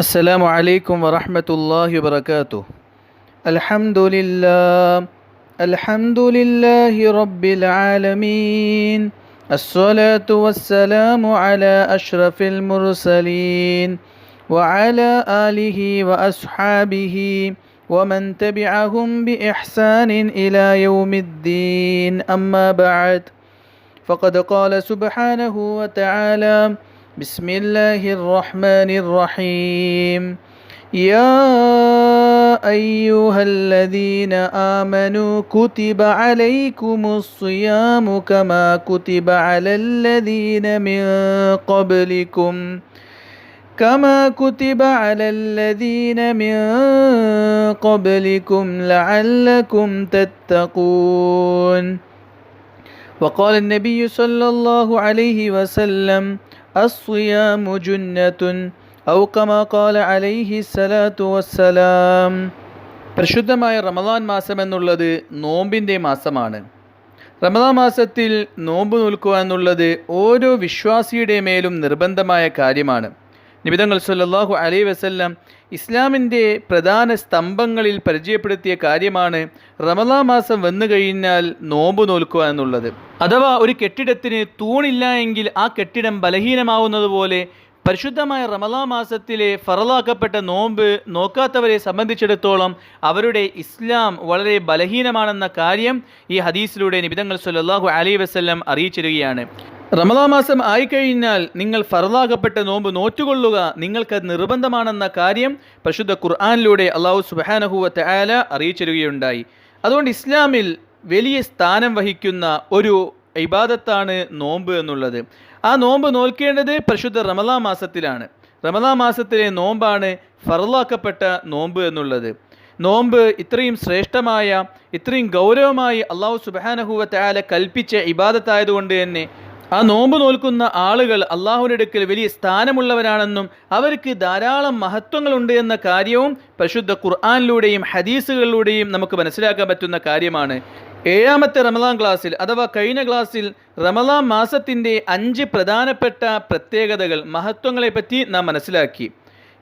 السلام عليكم ورحمة الله وبركاته. الحمد لله رب العالمين. الصلاة والسلام على أشرف المرسلين وعلى آله وأصحابه ومن تبعهم بإحسان إلى يوم الدين. أما بعد، فقد قال سبحانه وتعالى: بسم الله الرحمن الرحيم. يا أيها الذين آمنوا كتب عليكم الصيام كما كتب على الذين من قبلكم لعلكم تتقون. وقال النبي صلى الله عليه وسلم: الصيام جنة أو كما قال عليه الصلاة والسلام. പരിശുദ്ധമായ റമദാൻ മാസം എന്നുള്ളത് നോമ്പിൻ്റെ മാസമാണ്. റമദാൻ മാസത്തിൽ നോമ്പ് നോൽക്കുക എന്നുള്ളത് ഓരോ വിശ്വാസിയുടെ മേലും നിർബന്ധമായ കാര്യമാണ്. നബി തങ്ങൾ സല്ലല്ലാഹു അലൈഹി വസല്ലം ഇസ്ലാമിൻ്റെ പ്രധാന സ്തംഭങ്ങളിൽ പരിചയപ്പെടുത്തിയ കാര്യമാണ് റമദാൻ മാസം വന്നു കഴിഞ്ഞാൽ നോമ്പ് നോൽക്കുക എന്നുള്ളത്. അഥവാ ഒരു കെട്ടിടത്തിന് തൂണില്ല എങ്കിൽ ആ കെട്ടിടം ബലഹീനമാവുന്നത് പോലെ പരിശുദ്ധമായ റമദാൻ മാസത്തിലെ ഫറലാക്കപ്പെട്ട നോമ്പ് നോക്കാത്തവരെ സംബന്ധിച്ചിടത്തോളം അവരുടെ ഇസ്ലാം വളരെ ബലഹീനമാണെന്ന കാര്യം ഈ ഹദീസിലൂടെ നബി തങ്ങൾ സല്ലല്ലാഹു അലൈഹി വസല്ലം അറിയിച്ചിരിക്കുകയാണ്. റമദാൻ മാസം ആയിക്കഴിഞ്ഞാൽ നിങ്ങൾ ഫറലാക്കപ്പെട്ട നോമ്പ് നോറ്റുകൊള്ളുക, നിങ്ങൾക്കത് നിർബന്ധമാണെന്ന കാര്യം പരിശുദ്ധ ഖുർആനിലൂടെ അല്ലാഹു സുബ്ഹാനഹു വ തആല അറിയിച്ചിരിക്കുകയുണ്ടായി. അതുകൊണ്ട് ഇസ്ലാമിൽ വലിയ സ്ഥാനം വഹിക്കുന്ന ഒരു ഇബാദത്താണ് നോമ്പ് എന്നുള്ളത്. ആ നോമ്പ് നോൽക്കേണ്ടത് പരിശുദ്ധ റമദാൻ മാസത്തിലാണ്. റമദാൻ മാസത്തിലെ നോമ്പാണ് ഫറലാക്കപ്പെട്ട നോമ്പ് എന്നുള്ളത്. നോമ്പ് ഇത്രയും ശ്രേഷ്ഠമായ, ഇത്രയും ഗൗരവമായി അല്ലാഹു സുബ്ഹാനഹു വ തആല കൽപ്പിച്ച ഇബാദത്തായതുകൊണ്ട് തന്നെ ആ നോമ്പ് നോൽക്കുന്ന ആളുകൾ അള്ളാഹുവിൻ്റെ അടുക്കൽ വലിയ സ്ഥാനമുള്ളവരാണെന്നും അവർക്ക് ധാരാളം മഹത്വങ്ങളുണ്ട് എന്ന കാര്യവും പരിശുദ്ധ ഖുർആനിലൂടെയും ഹദീസുകളിലൂടെയും നമുക്ക് മനസ്സിലാക്കാൻ പറ്റുന്ന കാര്യമാണ്. 7ാമത്തെ റമദാൻ ക്ലാസ്സിൽ അഥവാ കഴിഞ്ഞ ക്ലാസ്സിൽ റമദാൻ മാസത്തിൻ്റെ 5 പ്രധാനപ്പെട്ട പ്രത്യേകതകൾ, മഹത്വങ്ങളെ പറ്റി നാം മനസ്സിലാക്കി.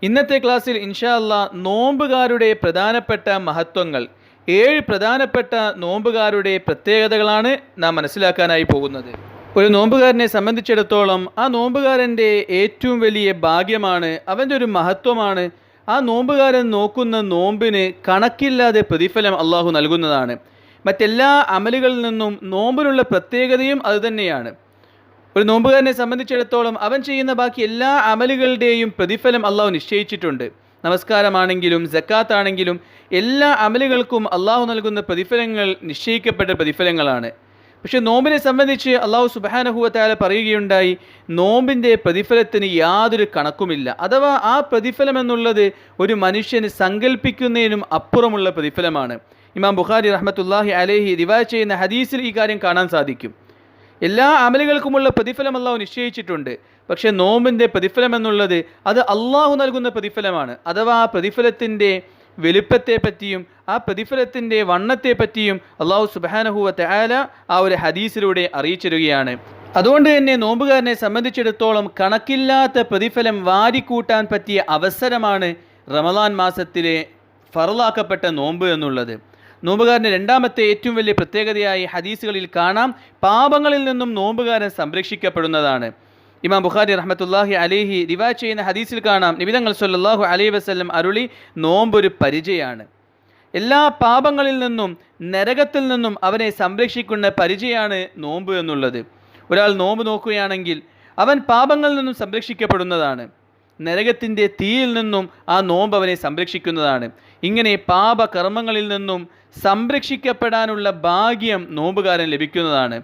ഇന്നത്തെ ക്ലാസ്സിൽ ഇൻഷാ അല്ലാഹ് നോമ്പുകാരുടെ പ്രധാനപ്പെട്ട മഹത്വങ്ങൾ, 7 പ്രധാനപ്പെട്ട നോമ്പുകാരുടെ പ്രത്യേകതകളാണ് നാം മനസ്സിലാക്കാനായി പോകുന്നത്. ഒരു നോമ്പുകാരനെ സംബന്ധിച്ചിടത്തോളം ആ നോമ്പുകാരൻ്റെ ഏറ്റവും വലിയ ഭാഗ്യമാണ്, അവൻ്റെ ഒരു മഹത്വമാണ്. ആ നോമ്പുകാരൻ നോക്കുന്ന നോമ്പിന് കണക്കില്ലാതെ പ്രതിഫലം അള്ളാഹു നൽകുന്നതാണ്. മറ്റെല്ലാ അമലുകളിൽ നിന്നും നോമ്പിനുള്ള പ്രത്യേകതയും അതുതന്നെയാണ്. ഒരു നോമ്പുകാരനെ സംബന്ധിച്ചിടത്തോളം അവൻ ചെയ്യുന്ന ബാക്കി എല്ലാ അമലുകളുടെയും പ്രതിഫലം അള്ളാഹു നിശ്ചയിച്ചിട്ടുണ്ട്. നമസ്കാരമാണെങ്കിലും സക്കാത്താണെങ്കിലും എല്ലാ അമലുകൾക്കും അള്ളാഹു നൽകുന്ന പ്രതിഫലങ്ങൾ നിശ്ചയിക്കപ്പെട്ട പ്രതിഫലങ്ങളാണ്. പക്ഷേ നോമ്പിനെ സംബന്ധിച്ച് അല്ലാഹു സുബ്ഹാനഹു വ തആല പറയുകയുണ്ടായി, നോമ്പിൻ്റെ പ്രതിഫലത്തിന് യാതൊരു കണക്കുമില്ല. അഥവാ ആ പ്രതിഫലം എന്നുള്ളത് ഒരു മനുഷ്യന് സങ്കല്പിക്കുന്നതിനും അപ്പുറമുള്ള പ്രതിഫലമാണ്. ഇമാം ബുഖാരി റഹ്മത്തുള്ളാഹി അലൈഹി റിവായത്ത് ചെയ്യുന്ന ഹദീസിൽ ഈ കാര്യം കാണാൻ സാധിക്കും. എല്ലാ അമലുകൾക്കുമുള്ള പ്രതിഫലം അല്ലാഹു നിശ്ചയിച്ചിട്ടുണ്ട്. പക്ഷേ നോമ്പിൻ്റെ പ്രതിഫലം എന്നുള്ളത് അത് അല്ലാഹു നൽകുന്ന പ്രതിഫലമാണ്. അഥവാ ആ പ്രതിഫലത്തിൻ്റെ വലുപ്പത്തെ പറ്റിയും ആ പ്രതിഫലത്തിൻ്റെ വണ്ണത്തെ പറ്റിയും അല്ലാഹു സുബ്ഹാനഹു വ തആല ആ ഒരു ഹദീസിലൂടെ അറിയിച്ചിരിക്കുകയാണ്. അതുകൊണ്ട് തന്നെ നോമ്പുകാരനെ സംബന്ധിച്ചിടത്തോളം കണക്കില്ലാത്ത പ്രതിഫലം വാരിക്കൂട്ടാൻ പറ്റിയ അവസരമാണ് റമദാൻ മാസത്തിലെ ഫറലാക്കപ്പെട്ട നോമ്പ് എന്നുള്ളത്. നോമ്പുകാരൻ്റെ 2ാമത്തെ ഏറ്റവും വലിയ പ്രത്യേകതയായി ഹദീസുകളിൽ കാണാം, പാപങ്ങളിൽ നിന്നും നോമ്പുകാരൻ സംരക്ഷിക്കപ്പെടുന്നതാണ്. ഇമാം ബുഖാരി റഹ്മത്തുള്ളാഹി അലൈഹി റിവായത്ത് ചെയ്യുന്ന ഹദീസിൽ കാണാം, നബി തങ്ങൾ സല്ലല്ലാഹു അലൈഹി വസല്ലം അരുളി, നോമ്പൊരു പരിചയാണ്. എല്ലാ പാപങ്ങളിൽ നിന്നും നരകത്തിൽ നിന്നും അവനെ സംരക്ഷിക്കുന്ന പരിചയാണ് നോമ്പ് എന്നുള്ളത്. ഒരാൾ നോമ്പ് നോക്കുകയാണെങ്കിൽ അവൻ പാപങ്ങളിൽ നിന്നും സംരക്ഷിക്കപ്പെടുന്നതാണ്. നരകത്തിൻ്റെ തീയിൽ നിന്നും ആ നോമ്പ് അവനെ സംരക്ഷിക്കുന്നതാണ്. ഇങ്ങനെ പാപകർമ്മങ്ങളിൽ നിന്നും സംരക്ഷിക്കപ്പെടാനുള്ള ഭാഗ്യം നോമ്പുകാരൻ ലഭിക്കുന്നതാണ്.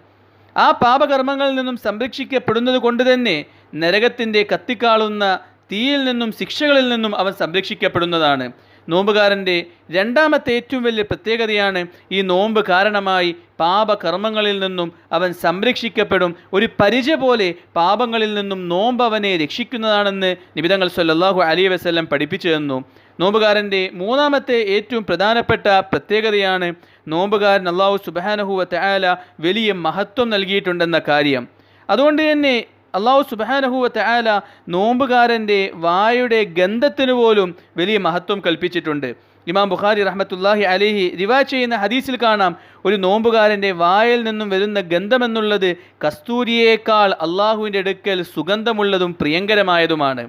ആ പാപകർമ്മങ്ങളിൽ നിന്നും സംരക്ഷിക്കപ്പെടുന്നത് കൊണ്ട് തന്നെ നരകത്തിൻ്റെ കത്തിക്കാളുന്ന തീയിൽ നിന്നും ശിക്ഷകളിൽ നിന്നും അവൻ സംരക്ഷിക്കപ്പെടുന്നതാണ്. നോമ്പുകാരൻ്റെ 2ാമത്തെ ഏറ്റവും വലിയ പ്രത്യേകതയാണ് ഈ നോമ്പ് കാരണമായി പാപകർമ്മങ്ങളിൽ നിന്നും അവൻ സംരക്ഷിക്കപ്പെടും. ഒരു പരിച പോലെ പാപങ്ങളിൽ നിന്നും നോമ്പ് അവനെ രക്ഷിക്കുന്നതാണെന്ന് നബി തങ്ങൾ സല്ലല്ലാഹു അലൈഹി വസല്ലം പഠിപ്പിച്ചു തന്നു. നോമ്പുകാരൻ്റെ 3ാമത്തെ ഏറ്റവും പ്രധാനപ്പെട്ട പ്രത്യേകതയാണ് നോമ്പുകാരൻ അല്ലാഹു സുബ്ഹാനഹു വ തആല വലിയ മഹത്വം നൽകിയിട്ടുണ്ടെന്ന കാര്യം. അതുകൊണ്ട് തന്നെ അല്ലാഹു സുബ്ഹാനഹു വ തആല നോമ്പുകാരൻ്റെ വായുടെ ഗന്ധത്തിന് പോലും വലിയ മഹത്വം കൽപ്പിച്ചിട്ടുണ്ട്. ഇമാം ബുഖാരി റഹ്മത്തുള്ളാഹി അലൈഹി റിവായത്ത് ചെയ്യുന്ന ഹദീസിൽ കാണാം, ഒരു നോമ്പുകാരൻ്റെ വായിൽ നിന്നും വരുന്ന ഗന്ധമെന്നുള്ളത് കസ്തൂരിയേക്കാൾ അള്ളാഹുവിൻ്റെ അടുക്കൽ സുഗന്ധമുള്ളതും പ്രിയങ്കരമായതുമാണ്.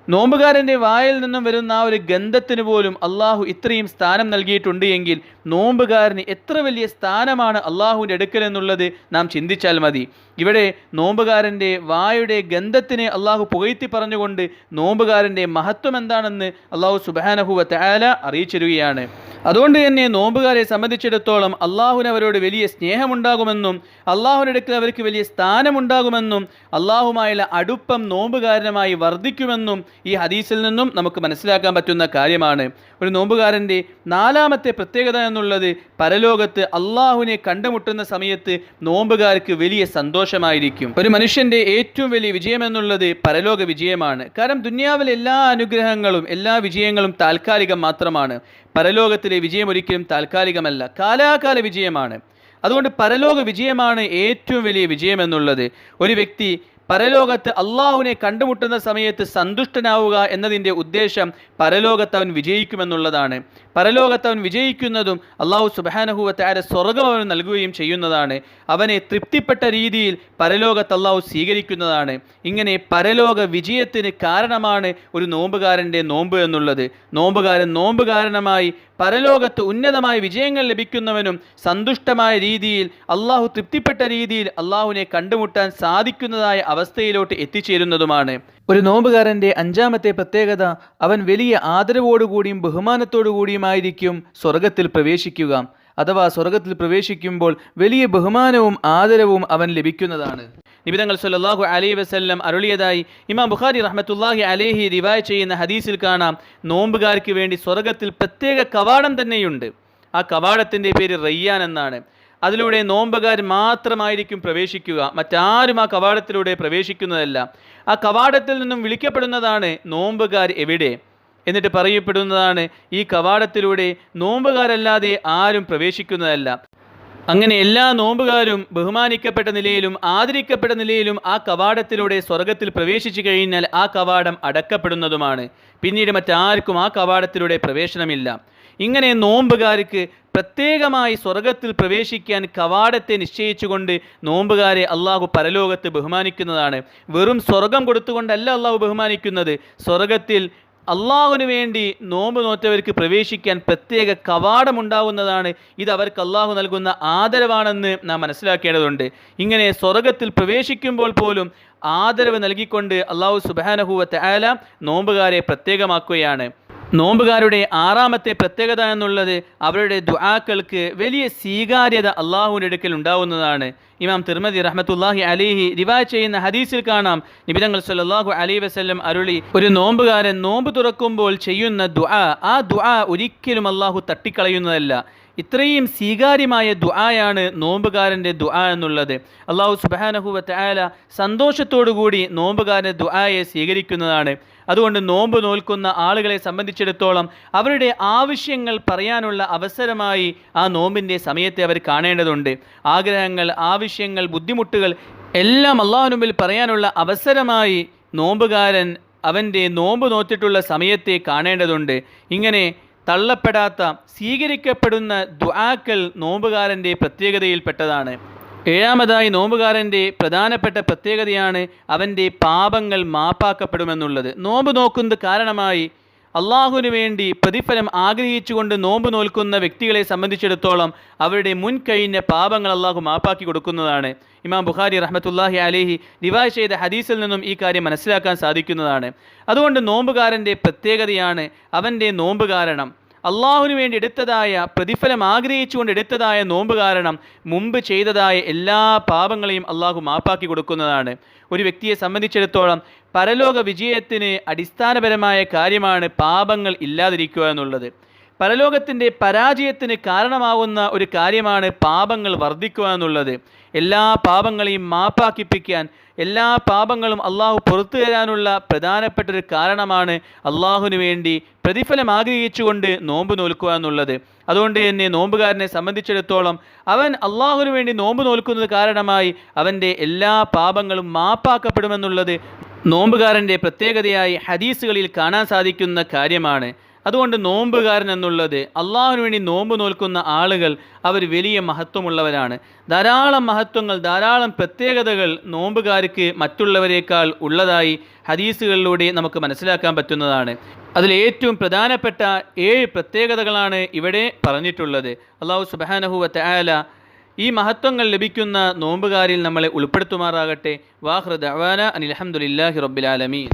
നോമ്പുകാരൻ്റെ വായിൽ നിന്നും വരുന്ന ആ ഒരു ഗന്ധത്തിന് പോലും അള്ളാഹു ഇത്രയും സ്ഥാനം നൽകിയിട്ടുണ്ട് എങ്കിൽ നോമ്പുകാരന് എത്ര വലിയ സ്ഥാനമാണ് അള്ളാഹുവിൻ്റെ അടുക്കൽ എന്നുള്ളത് നാം ചിന്തിച്ചാൽ മതി. ഇവിടെ നോമ്പുകാരൻ്റെ വായുടെ ഗന്ധത്തിനെ അള്ളാഹു പുകഴ്ത്തി പറഞ്ഞുകൊണ്ട് നോമ്പുകാരൻ്റെ മഹത്വം എന്താണെന്ന് അള്ളാഹു സുബ്ഹാനഹു വ തആല അറിയിച്ചിരുകയാണ്. അതുകൊണ്ട് തന്നെ നോമ്പുകാരെ സംബന്ധിച്ചിടത്തോളം അള്ളാഹുവിന് അവരോട് വലിയ സ്നേഹമുണ്ടാകുമെന്നും അള്ളാഹുവിൻ്റെ അടുക്കൽ അവർക്ക് വലിയ സ്ഥാനമുണ്ടാകുമെന്നും അള്ളാഹുമായുള്ള അടുപ്പം നോമ്പുകാരനുമായി വർദ്ധിക്കുമെന്നും ഈ ഹദീസിൽ നിന്നും നമുക്ക് മനസ്സിലാക്കാൻ പറ്റുന്ന കാര്യമാണ്. ഒരു നോമ്പുകാരൻ്റെ നാലാമത്തെ പ്രത്യേകത എന്നുള്ളത് പരലോകത്ത് അള്ളാഹുവിനെ കണ്ടുമുട്ടുന്ന സമയത്ത് നോമ്പുകാർക്ക് വലിയ സന്തോഷമായിരിക്കും. ഒരു മനുഷ്യൻ്റെ ഏറ്റവും വലിയ വിജയം എന്നുള്ളത് പരലോക വിജയമാണ്. കാരണം ദുനിയാവിലെ എല്ലാ അനുഗ്രഹങ്ങളും എല്ലാ വിജയങ്ങളും താൽക്കാലികം മാത്രമാണ്. പരലോകത്തിലെ വിജയം ഒരിക്കലും താൽക്കാലികമല്ല, കാലാകാല വിജയമാണ്. അതുകൊണ്ട് പരലോക വിജയമാണ് ഏറ്റവും വലിയ വിജയം എന്നുള്ളത്. ഒരു വ്യക്തി പരലോകത്ത് അള്ളാഹുവിനെ കണ്ടുമുട്ടുന്ന സമയത്ത് സന്തുഷ്ടനാവുക എന്നതിൻ്റെ ഉദ്ദേശം പരലോകത്ത് അവൻ വിജയിക്കുമെന്നുള്ളതാണ്. പരലോകത്ത് അവൻ വിജയിക്കുന്നതും അള്ളാഹു സുബ്ഹാനഹു വ തആല സ്വർഗ്ഗം അവന് നൽകുകയും ചെയ്യുന്നതാണ്. അവനെ തൃപ്തിപ്പെട്ട രീതിയിൽ പരലോകത്ത് അള്ളാഹു സ്വീകരിക്കുന്നതാണ്. ഇങ്ങനെ പരലോക വിജയത്തിന് കാരണമാണ് ഒരു നോമ്പുകാരൻ്റെ നോമ്പ് എന്നുള്ളത്. നോമ്പുകാരനമായി പരലോകത്ത് ഉന്നതമായ വിജയങ്ങൾ ലഭിക്കുന്നവനും സന്തുഷ്ടമായ രീതിയിൽ അള്ളാഹു തൃപ്തിപ്പെട്ട രീതിയിൽ അള്ളാഹുവിനെ കണ്ടുമുട്ടാൻ സാധിക്കുന്നതായ അവസ്ഥയിലോട്ട് എത്തിച്ചേരുന്നതുമാണ്. ഒരു നോമ്പുകാരൻ്റെ അഞ്ചാമത്തെ പ്രത്യേകത, അവൻ വലിയ ആദരവോടുകൂടിയും ബഹുമാനത്തോടുകൂടിയുമായിരിക്കും സ്വർഗത്തിൽ പ്രവേശിക്കുക. അഥവാ സ്വർഗത്തിൽ പ്രവേശിക്കുമ്പോൾ വലിയ ബഹുമാനവും ആദരവും അവൻ ലഭിക്കുന്നതാണ്. നബി തങ്ങൾ സല്ലല്ലാഹു അലൈഹി വസല്ലം അരുളിയതായി ഇമാം ബുഖാരി റഹ്മത്തുള്ളാഹി അലൈഹി റിവായത്ത് ചെയ്യുന്ന ഹദീസിൽ കാണാം, നോമ്പുകാർക്ക് വേണ്ടി സ്വർഗത്തിൽ പ്രത്യേക കവാടം തന്നെയുണ്ട്. ആ കവാടത്തിൻ്റെ പേര് റയ്യാൻ എന്നാണ്. അതിലൂടെ നോമ്പുകാർ മാത്രമായിരിക്കും പ്രവേശിക്കുക, മറ്റാരും ആ കവാടത്തിലൂടെ പ്രവേശിക്കുന്നതല്ല. ആ കവാടത്തിൽ നിന്നും വിളിക്കപ്പെടുന്നതാണ് നോമ്പുകാർ എവിടെ എന്നിട്ട് പറയപ്പെടുന്നതാണ് ഈ കവാടത്തിലൂടെ നോമ്പുകാരല്ലാതെ ആരും പ്രവേശിക്കുന്നതല്ല. അങ്ങനെ എല്ലാ നോമ്പുകാരും ബഹുമാനിക്കപ്പെട്ട നിലയിലും ആദരിക്കപ്പെട്ട നിലയിലും ആ കവാടത്തിലൂടെ സ്വർഗത്തിൽ പ്രവേശിച്ചു കഴിഞ്ഞാൽ ആ കവാടം അടക്കപ്പെടുന്നതുമാണ്. പിന്നീട് മറ്റാർക്കും ആ കവാടത്തിലൂടെ പ്രവേശനമില്ല. ഇങ്ങനെ നോമ്പുകാർക്ക് പ്രത്യേകമായി സ്വർഗത്തിൽ പ്രവേശിക്കാൻ കവാടത്തെ നിശ്ചയിച്ചുകൊണ്ട് നോമ്പുകാരെ അള്ളാഹു പരലോകത്ത് ബഹുമാനിക്കുന്നതാണ്. വെറും സ്വർഗം കൊടുത്തുകൊണ്ടല്ല അള്ളാഹു ബഹുമാനിക്കുന്നത്. സ്വർഗത്തിൽ അള്ളാഹുവിന് വേണ്ടി നോമ്പ് നോറ്റവർക്ക് പ്രവേശിക്കാൻ പ്രത്യേക കവാടമുണ്ടാകുന്നതാണ്. ഇത് അവർക്ക് അള്ളാഹു നൽകുന്ന ആദരവാണെന്ന് നാം മനസ്സിലാക്കേണ്ടതുണ്ട്. ഇങ്ങനെ സ്വർഗത്തിൽ പ്രവേശിക്കുമ്പോൾ പോലും ആദരവ് നൽകിക്കൊണ്ട് അള്ളാഹു സുബ്ഹാനഹു വ തആല നോമ്പുകാരെ പ്രത്യേകമാക്കുകയാണ്. നോമ്പുകാരുടെ ആറാമത്തെ പ്രത്യേകത എന്നുള്ളത് അവരുടെ ദുആക്കൾക്ക് വലിയ സ്വീകാര്യത അള്ളാഹുവിൻ്റെ അടുക്കൽ ഉണ്ടാവുന്നതാണ്. ഇമാം തിർമിദി റഹ്മത്തുള്ളാഹി അലൈഹി റിവായത്ത് ചെയ്യുന്ന ഹദീസിൽ കാണാം, നബി തങ്ങൾ സല്ലല്ലാഹു അലൈഹി വസല്ലം അരുളി, ഒരു നോമ്പുകാരൻ നോമ്പ് തുറക്കുമ്പോൾ ചെയ്യുന്ന ദുആ, ആ ദുആ ഒരിക്കലും അള്ളാഹു തട്ടിക്കളയുന്നതല്ല. ഇത്രയും സ്വീകാര്യമായ ദുആയാണ് നോമ്പുകാരൻ്റെ ദുആ എന്നുള്ളത്. അള്ളാഹു സുബ്ഹാനഹു വ തആല സന്തോഷത്തോടുകൂടി നോമ്പുകാരൻ്റെ ദുആയെ സ്വീകരിക്കുന്നതാണ്. അതുകൊണ്ട് നോമ്പ് നോൽക്കുന്ന ആളുകളെ സംബന്ധിച്ചിടത്തോളം അവരുടെ ആവശ്യങ്ങൾ പറയാനുള്ള അവസരമായി ആ നോമ്പിൻ്റെ സമയത്തെ അവർ കാണേണ്ടതുണ്ട്. ആഗ്രഹങ്ങൾ, ആവശ്യങ്ങൾ, ബുദ്ധിമുട്ടുകൾ എല്ലാം അള്ളാഹുവിന് മുമ്പിൽ പറയാനുള്ള അവസരമായി നോമ്പുകാരൻ അവൻ്റെ നോമ്പ് നോറ്റിട്ടുള്ള സമയത്തെ കാണേണ്ടതുണ്ട്. ഇങ്ങനെ തള്ളപ്പെടാത്ത സ്വീകരിക്കപ്പെടുന്ന ദുആക്കൾ നോമ്പുകാരൻ്റെ പ്രത്യേകതയിൽപ്പെട്ടതാണ്. ഏഴാമതായി നോമ്പുകാരൻ്റെ പ്രധാനപ്പെട്ട പ്രത്യേകതയാണ് അവൻ്റെ പാപങ്ങൾ മാപ്പാക്കപ്പെടുമെന്നുള്ളത്. നോമ്പ് നോക്കുന്നത് കാരണമായി അള്ളാഹുവിന് വേണ്ടി പ്രതിഫലം ആഗ്രഹിച്ചുകൊണ്ട് നോമ്പ് നോൽക്കുന്ന വ്യക്തികളെ സംബന്ധിച്ചിടത്തോളം അവരുടെ മുൻകഴിഞ്ഞ പാപങ്ങൾ അള്ളാഹു മാപ്പാക്കി കൊടുക്കുന്നതാണ്. ഇമാം ബുഖാരി റഹ്മത്തുള്ളാഹി അലൈഹി റിവായത്ത് ചെയ്ത ഹദീസിൽ നിന്നും ഈ കാര്യം മനസ്സിലാക്കാൻ സാധിക്കുന്നതാണ്. അതുകൊണ്ട് നോമ്പുകാരൻ്റെ പ്രത്യേകതയാണ് അവൻ്റെ നോമ്പ് കാരണം അള്ളാഹുവിന് വേണ്ടി എടുത്തതായ പ്രതിഫലം ആഗ്രഹിച്ചുകൊണ്ട് എടുത്തതായ നോമ്പ് കാരണം മുമ്പ് ചെയ്തതായ എല്ലാ പാപങ്ങളെയും അള്ളാഹു മാപ്പാക്കി കൊടുക്കുന്നതാണ്. ഒരു വ്യക്തിയെ സംബന്ധിച്ചിടത്തോളം പരലോക വിജയത്തിന് അടിസ്ഥാനപരമായ കാര്യമാണ് പാപങ്ങൾ ഇല്ലാതിരിക്കുക എന്നുള്ളത്. പരലോകത്തിൻ്റെ പരാജയത്തിന് കാരണമാവുന്ന ഒരു കാര്യമാണ് പാപങ്ങൾ വർദ്ധിക്കുക എന്നുള്ളത്. എല്ലാ പാപങ്ങളെയും മാപ്പാക്കിപ്പിക്കാൻ, എല്ലാ പാപങ്ങളും അള്ളാഹു പുറത്തു തരാനുള്ള പ്രധാനപ്പെട്ട ഒരു കാരണമാണ് അള്ളാഹുവിന് വേണ്ടി പ്രതിഫലം ആഗ്രഹിച്ചുകൊണ്ട് നോമ്പ് നോൽക്കുക എന്നുള്ളത്. അതുകൊണ്ട് തന്നെ നോമ്പുകാരനെ സംബന്ധിച്ചിടത്തോളം അവൻ അള്ളാഹുവിന് വേണ്ടി നോമ്പ് നോൽക്കുന്നത് കാരണമായി അവൻ്റെ എല്ലാ പാപങ്ങളും മാപ്പാക്കപ്പെടുമെന്നുള്ളത് നോമ്പുകാരൻ്റെ പ്രത്യേകതയായി ഹദീസുകളിൽ കാണാൻ സാധിക്കുന്ന കാര്യമാണ്. അതുകൊണ്ട് നോമ്പുകാരൻ എന്നുള്ളത്, അള്ളാഹുവിന് വേണ്ടി നോമ്പ് നോൽക്കുന്ന ആളുകൾ അവർ വലിയ മഹത്വമുള്ളവരാണ്. ധാരാളം മഹത്വങ്ങൾ, ധാരാളം പ്രത്യേകതകൾ നോമ്പുകാർക്ക് മറ്റുള്ളവരെക്കാൾ ഉള്ളതായി ഹദീസുകളിലൂടെ നമുക്ക് മനസ്സിലാക്കാൻ പറ്റുന്നതാണ്. അതിലേറ്റവും പ്രധാനപ്പെട്ട 7 പ്രത്യേകതകളാണ് ഇവിടെ പറഞ്ഞിട്ടുള്ളത്. അള്ളാഹു സുബ്ഹാനഹു വ തആല ഈ മഹത്വങ്ങൾ ലഭിക്കുന്ന നോമ്പുകാരിൽ നമ്മളെ ഉൾപ്പെടുത്തുമാറാകട്ടെ. വാഖിറു ദഅവാന അനിൽ ഹംദുലില്ലാഹി റബ്ബിൽ ആലമീൻ.